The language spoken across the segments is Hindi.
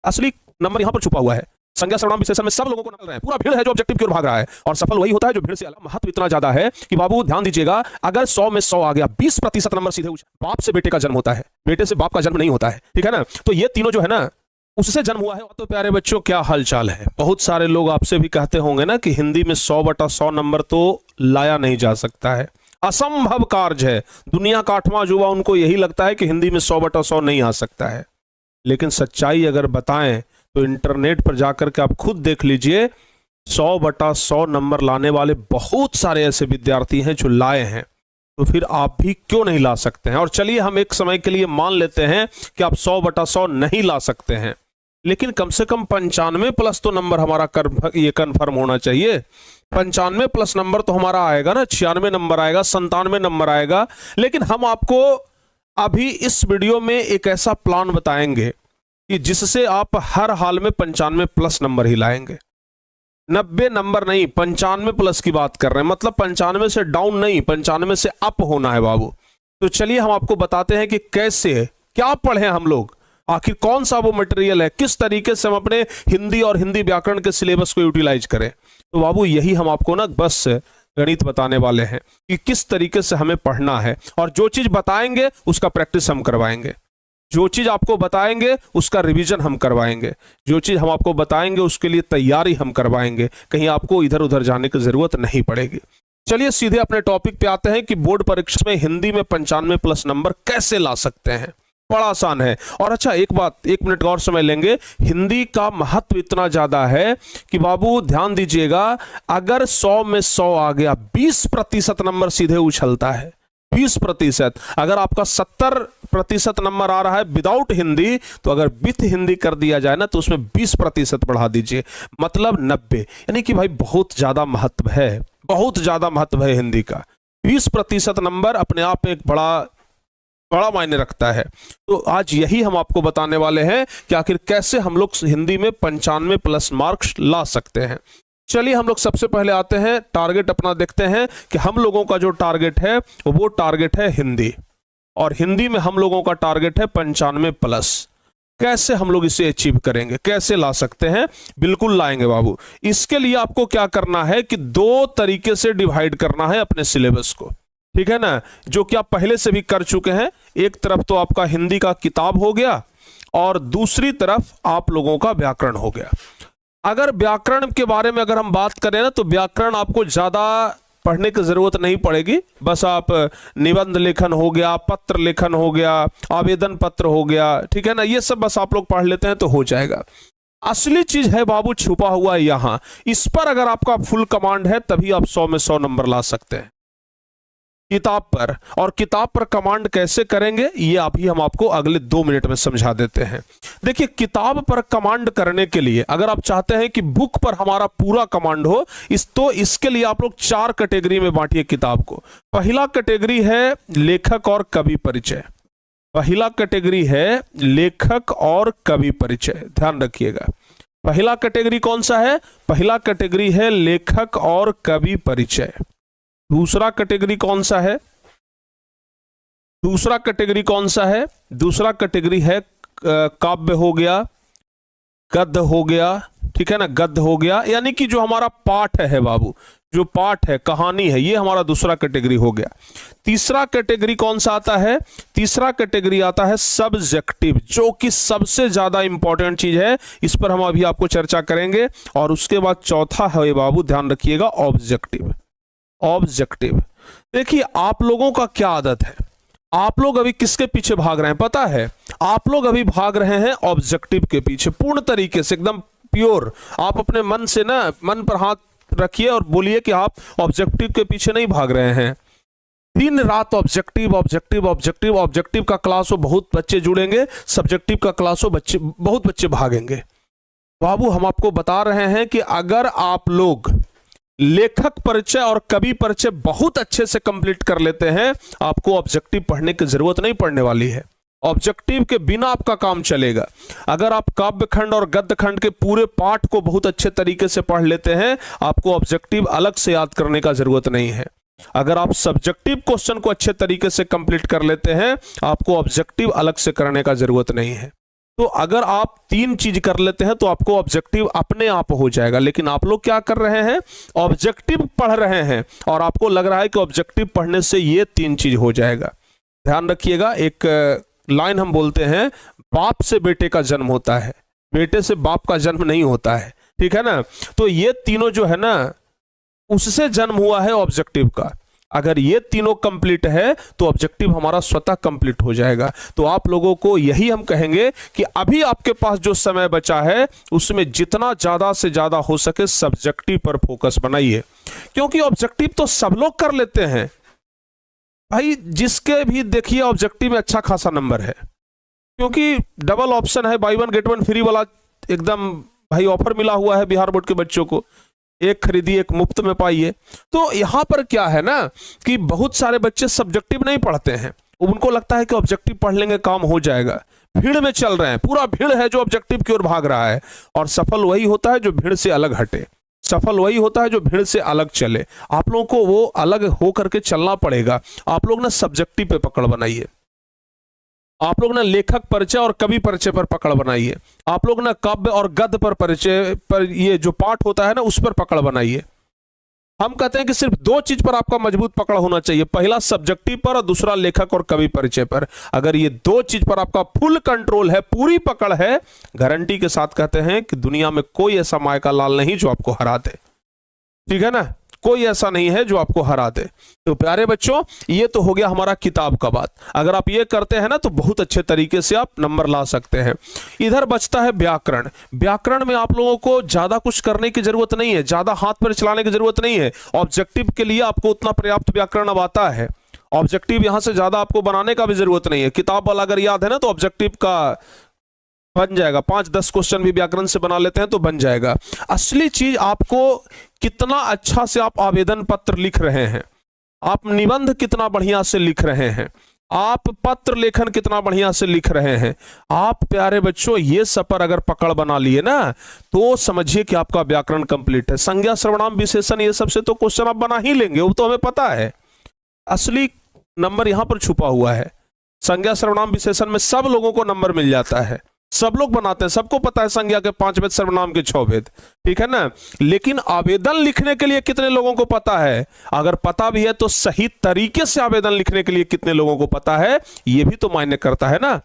असली नंबर यहाँ पर छुपा हुआ है। संज्ञा सर्वनाम विशेषण में सब लोगों को नकल रहे हैं, पूरा भीड़ है जो ऑब्जेक्टिव की ओर भाग रहा है, और सफल वही होता है जो भीड़ से अलग। महत्व इतना ज्यादा है कि बाबू ध्यान दीजिएगा, अगर 100 में 100 आ गया, 20% नंबर सीधे बाप से बेटे का जन्म होता है, बेटे से बाप का जन्म नहीं होता है, ठीक है ना। तो ये तीनों जो है ना उससे जन्म हुआ है। तो प्यारे बच्चों, क्या हाल चाल है। बहुत सारे लोग आपसे भी कहते होंगे ना कि हिंदी में 100/100 नंबर तो लाया नहीं जा सकता है, असंभव कार्य है। दुनिया का 8वां युवा उनको यही लगता है कि हिंदी में 100/100 नहीं आ सकता है। लेकिन सच्चाई अगर बताएं तो इंटरनेट पर जाकर के आप खुद देख लीजिए, 100/100 नंबर लाने वाले बहुत सारे ऐसे विद्यार्थी हैं जो लाए हैं। तो फिर आप भी क्यों नहीं ला सकते हैं। और चलिए हम एक समय के लिए मान लेते हैं कि आप 100/100 नहीं ला सकते हैं, लेकिन कम से कम 95+ तो नंबर हमारा ये कन्फर्म होना चाहिए। 95+ नंबर तो हमारा आएगा ना, 96 नंबर आएगा, 97 नंबर आएगा। लेकिन हम आपको अभी इस वीडियो में एक ऐसा प्लान बताएंगे कि जिससे आप हर हाल में 95+ नंबर ही लाएंगे। 90 नंबर नहीं, 95+ की बात कर रहे हैं। मतलब 95 से डाउन नहीं, 95 से अप होना है बाबू। तो चलिए हम आपको बताते हैं कि कैसे, क्या पढ़े हम लोग, आखिर कौन सा वो मटेरियल है, किस तरीके से हम अपने हिंदी और हिंदी व्याकरण के सिलेबस को यूटिलाइज करें। तो बाबू यही हम आपको ना बस गणित बताने वाले हैं कि किस तरीके से हमें पढ़ना है। और जो चीज बताएंगे उसका प्रैक्टिस हम करवाएंगे, जो चीज आपको बताएंगे उसका रिवीजन हम करवाएंगे, जो चीज हम आपको बताएंगे उसके लिए तैयारी हम करवाएंगे। कहीं आपको इधर उधर जाने की जरूरत नहीं पड़ेगी। चलिए सीधे अपने टॉपिक पे आते हैं कि बोर्ड परीक्षा में हिंदी में 95+ नंबर कैसे ला सकते हैं। बड़ा आसान है। और अच्छा एक बात, 1 मिनट और समय लेंगे। हिंदी का महत्व इतना ज्यादा है कि बाबू ध्यान दीजिएगा, अगर 100 में 100 आ गया, 20% नंबर सीधे उछलता है। 20%। अगर आपका 70% नंबर आ रहा है विदाउट हिंदी, तो अगर विथ हिंदी कर दिया जाए ना तो उसमें 20% बढ़ा दीजिए, मतलब 90। यानी कि भाई बहुत ज्यादा महत्व है, बहुत ज्यादा महत्व है हिंदी का। 20% नंबर अपने आप में एक बड़ा मायने रखता है। तो आज यही हम आपको बताने वाले हैं कि आखिर कैसे हम लोग हिंदी में 95+ मार्क्स ला सकते हैं। चलिए हम लोग सबसे पहले आते हैं, टारगेट अपना देखते हैं कि हम लोगों का जो टारगेट है वो टारगेट है हिंदी, और हिंदी में हम लोगों का टारगेट है 95+। कैसे हम लोग इसे अचीव करेंगे, कैसे ला सकते हैं? बिल्कुल लाएंगे बाबू। इसके लिए आपको क्या करना है कि 2 तरीके से डिवाइड करना है अपने सिलेबस को, ठीक है ना, जो कि आप पहले से भी कर चुके हैं। एक तरफ तो आपका हिंदी का किताब हो गया और दूसरी तरफ आप लोगों का व्याकरण हो गया। अगर व्याकरण के बारे में अगर हम बात करें ना, तो व्याकरण आपको ज्यादा पढ़ने की जरूरत नहीं पड़ेगी। बस आप निबंध लेखन हो गया, पत्र लेखन हो गया, आवेदन पत्र हो गया, ठीक है ना, ये सब बस आप लोग पढ़ लेते हैं तो हो जाएगा। असली चीज है बाबू छुपा हुआ है यहां। इस पर अगर आपका फुल कमांड है तभी आप 100 में 100 नंबर ला सकते हैं किताब पर। और किताब पर कमांड कैसे करेंगे ये अभी हम आपको अगले 2 मिनट में समझा देते हैं। देखिए, किताब पर कमांड करने के लिए अगर आप चाहते हैं कि बुक पर हमारा पूरा कमांड हो, तो इसके लिए आप लोग 4 कैटेगरी में बांटिए किताब को। पहला कैटेगरी है लेखक और कवि परिचय। पहला कैटेगरी है लेखक और कवि परिचय, ध्यान रखिएगा। पहला कैटेगरी कौन सा है? पहला कैटेगरी है लेखक और कवि परिचय। दूसरा कैटेगरी कौन सा है? दूसरा कैटेगरी कौन सा है? दूसरा कैटेगरी है काव्य हो गया, गद्य हो गया, ठीक है ना, गद्य हो गया, यानी कि जो हमारा पाठ है बाबू, जो पाठ है, कहानी है, ये हमारा दूसरा कैटेगरी हो गया। तीसरा कैटेगरी कौन सा आता है? तीसरा कैटेगरी आता है सब्जेक्टिव, जो कि सबसे ज्यादा इंपॉर्टेंट चीज है, इस पर हम अभी आपको चर्चा करेंगे। और उसके बाद चौथा है बाबू, ध्यान रखिएगा, ऑब्जेक्टिव। ऑब्जेक्टिव। देखिए आप लोगों का क्या आदत है, आप लोग अभी किसके पीछे भाग रहे हैं पता है? आप लोग अभी भाग रहे हैं ऑब्जेक्टिव के पीछे, पूर्ण तरीके से, एकदम प्योर। आप अपने मन से ना, मन पर हाथ रखिए और बोलिए कि आप ऑब्जेक्टिव के पीछे नहीं भाग रहे हैं। दिन रात ऑब्जेक्टिव ऑब्जेक्टिव ऑब्जेक्टिव ऑब्जेक्टिव का क्लास हो, बहुत बच्चे जुड़ेंगे, सब्जेक्टिव का क्लास हो, बहुत बच्चे भागेंगे। बाबू हम आपको बता रहे हैं कि अगर आप लोग लेखक परिचय और कवि परिचय बहुत अच्छे से कंप्लीट कर लेते हैं, आपको ऑब्जेक्टिव पढ़ने की जरूरत नहीं पड़ने वाली है। ऑब्जेक्टिव के बिना आपका काम चलेगा। अगर आप काव्य खंड और गद्य खंड के पूरे पाठ को बहुत अच्छे तरीके से पढ़ लेते हैं, आपको ऑब्जेक्टिव अलग से याद करने का जरूरत नहीं है। अगर आप सब्जेक्टिव क्वेश्चन को अच्छे तरीके से कंप्लीट कर लेते हैं, आपको ऑब्जेक्टिव अलग से करने का जरूरत नहीं है। तो अगर आप 3 चीज कर लेते हैं तो आपको ऑब्जेक्टिव अपने आप हो जाएगा। लेकिन आप लोग क्या कर रहे हैं, ऑब्जेक्टिव पढ़ रहे हैं और आपको लग रहा है कि ऑब्जेक्टिव पढ़ने से ये 3 चीज हो जाएगा। ध्यान रखिएगा, एक लाइन हम बोलते हैं, बाप से बेटे का जन्म होता है, बेटे से बाप का जन्म नहीं होता है, ठीक है ना। तो ये तीनों जो है ना, उससे जन्म हुआ है ऑब्जेक्टिव का। अगर ये तीनों कंप्लीट है तो ऑब्जेक्टिव हमारा स्वतः कंप्लीट हो जाएगा। तो आप लोगों को यही हम कहेंगे कि अभी आपके पास जो समय बचा है उसमें जितना ज्यादा से ज्यादा हो सके सब्जेक्टिव पर फोकस बनाइए, क्योंकि ऑब्जेक्टिव तो सब लोग कर लेते हैं भाई। जिसके भी देखिए ऑब्जेक्टिव में अच्छा खासा नंबर है, क्योंकि डबल ऑप्शन है, बाई 1 गेट 1 फ्री वाला एकदम भाई ऑफर मिला हुआ है बिहार बोर्ड के बच्चों को, एक खरीदिए एक मुफ्त में पाइए। तो यहां पर क्या है ना कि बहुत सारे बच्चे सब्जेक्टिव नहीं पढ़ते हैं, उनको लगता है कि ऑब्जेक्टिव पढ़ लेंगे काम हो जाएगा, भीड़ में चल रहे हैं, पूरा भीड़ है जो ऑब्जेक्टिव की ओर भाग रहा है। और सफल वही होता है जो भीड़ से अलग हटे, सफल वही होता है जो भीड़ से अलग चले। आप लोगों को वो अलग हो करके चलना पड़ेगा। आप लोग ना सब्जेक्टिव पे पकड़ बनाइए, आप लोग ना लेखक परिचय और कवि परिचय पर पकड़ बनाइए, आप लोग ना काव्य और गद्य पर परिचय पर, ये जो पाठ होता है ना उस पर पकड़ बनाइए। हम कहते हैं कि सिर्फ 2 चीज पर आपका मजबूत पकड़ होना चाहिए, पहला सब्जेक्टिव पर और दूसरा लेखक और कवि परिचय पर। अगर ये 2 चीज पर आपका फुल कंट्रोल है, पूरी पकड़ है, गारंटी के साथ कहते हैं कि दुनिया में कोई ऐसा माय का लाल नहीं जो आपको हरा दे, ठीक है ना, कोई ऐसा नहीं है जो आपको हरा दे। तो प्यारे बच्चों, ये तो हो गया हमारा किताब का बात। अगर आप ये करते हैं ना तो बहुत अच्छे तरीके से आप नंबर ला सकते हैं। इधर बचता है व्याकरण। व्याकरण में आप लोगों को ज्यादा कुछ करने की जरूरत नहीं है, ज्यादा हाथ पर चलाने की जरूरत नहीं है। ऑब्जेक्टिव के लिए आपको उतना पर्याप्त व्याकरण अब आता है, ऑब्जेक्टिव यहां से ज्यादा आपको बनाने का भी जरूरत नहीं है। किताब वाला अगर याद है ना तो ऑब्जेक्टिव का बन जाएगा, 5-10 क्वेश्चन भी व्याकरण से बना लेते हैं तो बन जाएगा। असली चीज आपको कितना अच्छा से आप आवेदन पत्र लिख रहे हैं, आप निबंध कितना बढ़िया से लिख रहे हैं, आप पत्र लेखन कितना बढ़िया से लिख रहे हैं। आप प्यारे बच्चों ये सब पर अगर पकड़ बना लिए ना तो समझिए कि आपका व्याकरण कंप्लीट है। संज्ञा सर्वनाम विशेषण ये सबसे तो क्वेश्चन आप बना ही लेंगे, वो तो हमें पता है। असली नंबर यहां पर छुपा हुआ है। संज्ञा सर्वनाम विशेषण में सब लोगों को नंबर मिल जाता है, सब लोग बनाते हैं, सबको पता है संज्ञा के 5 भेद, सर्वनाम के 6 भेद, ठीक है ना। लेकिन आवेदन लिखने के लिए कितने लोगों को पता है? अगर पता भी है तो सही तरीके से आवेदन लिखने के लिए कितने लोगों को पता है, ये भी तो मायने करता है ना,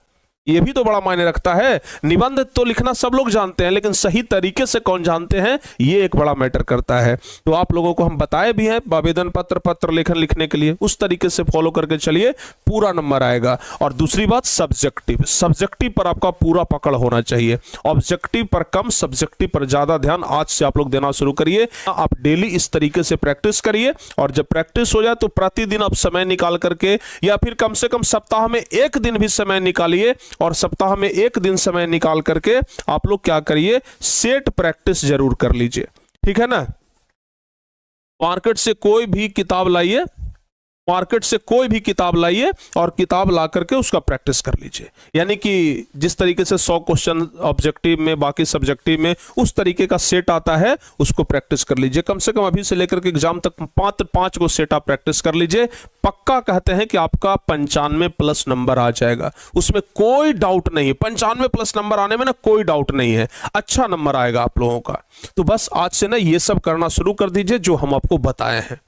ये भी तो बड़ा मायने रखता है। निबंध तो लिखना सब लोग जानते हैं, लेकिन सही तरीके से कौन जानते हैं, ये एक बड़ा मैटर करता है। तो आप लोगों को हम बताए भी हैं आवेदन पत्र लेखन लिखने के लिए, उस तरीके से फॉलो करके चलिए, पूरा नंबर आएगा। और दूसरी बात सब्जेक्टिव पर आपका पूरा पकड़ होना चाहिए। ऑब्जेक्टिव पर कम, सब्जेक्टिव पर ज्यादा ध्यान आज से आप लोग देना शुरू करिए। आप डेली इस तरीके से प्रैक्टिस करिए, और जब प्रैक्टिस हो जाए तो प्रतिदिन आप समय निकाल करके, या फिर कम से कम सप्ताह में 1 दिन भी समय निकालिए, और सप्ताह में 1 दिन समय निकाल करके आप लोग क्या करिए, सेट प्रैक्टिस जरूर कर लीजिए, ठीक है ना। मार्केट से कोई भी किताब लाइए, और किताब ला करके उसका प्रैक्टिस कर लीजिए। यानी कि जिस तरीके से 100 क्वेश्चन ऑब्जेक्टिव में, बाकी सब्जेक्टिव में, उस तरीके का सेट आता है, उसको प्रैक्टिस कर लीजिए। कम से कम अभी से लेकर के एग्जाम तक 5 को सेट आप प्रैक्टिस कर लीजिए। पक्का कहते हैं कि आपका 95+ नंबर आ जाएगा, उसमें कोई डाउट नहीं। 95+ नंबर आने में ना कोई डाउट नहीं है, अच्छा नंबर आएगा आप लोगों का। तो बस आज से ना ये सब करना शुरू कर दीजिए जो हम आपको बताए हैं।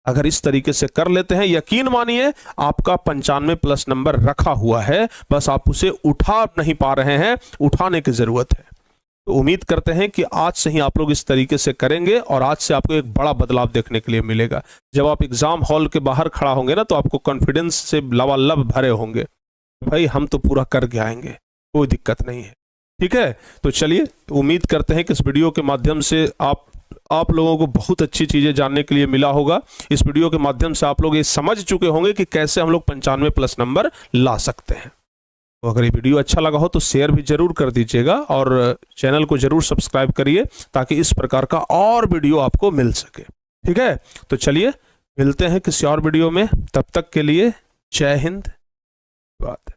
अगर इस तरीके से कर लेते हैं, यकीन मानिए आपका 95+ नंबर रखा हुआ है, बस आप उसे उठा नहीं पा रहे हैं, उठाने की जरूरत है। तो उम्मीद करते हैं कि आज से ही आप लोग इस तरीके से करेंगे, और आज से आपको एक बड़ा बदलाव देखने के लिए मिलेगा। जब आप एग्जाम हॉल के बाहर खड़ा होंगे ना तो आपको कॉन्फिडेंस से लबालब भरे होंगे, भाई हम तो पूरा करके आएंगे, कोई दिक्कत नहीं है, ठीक है। तो चलिए, उम्मीद करते हैं कि इस वीडियो के माध्यम से आप लोगों को बहुत अच्छी चीजें जानने के लिए मिला होगा। इस वीडियो के माध्यम से आप लोग ये समझ चुके होंगे कि कैसे हम लोग 95+ नंबर ला सकते हैं। तो अगर ये वीडियो अच्छा लगा हो तो शेयर भी जरूर कर दीजिएगा, और चैनल को जरूर सब्सक्राइब करिए ताकि इस प्रकार का और वीडियो आपको मिल सके, ठीक है। तो चलिए मिलते हैं किसी और वीडियो में, तब तक के लिए जय हिंद। बात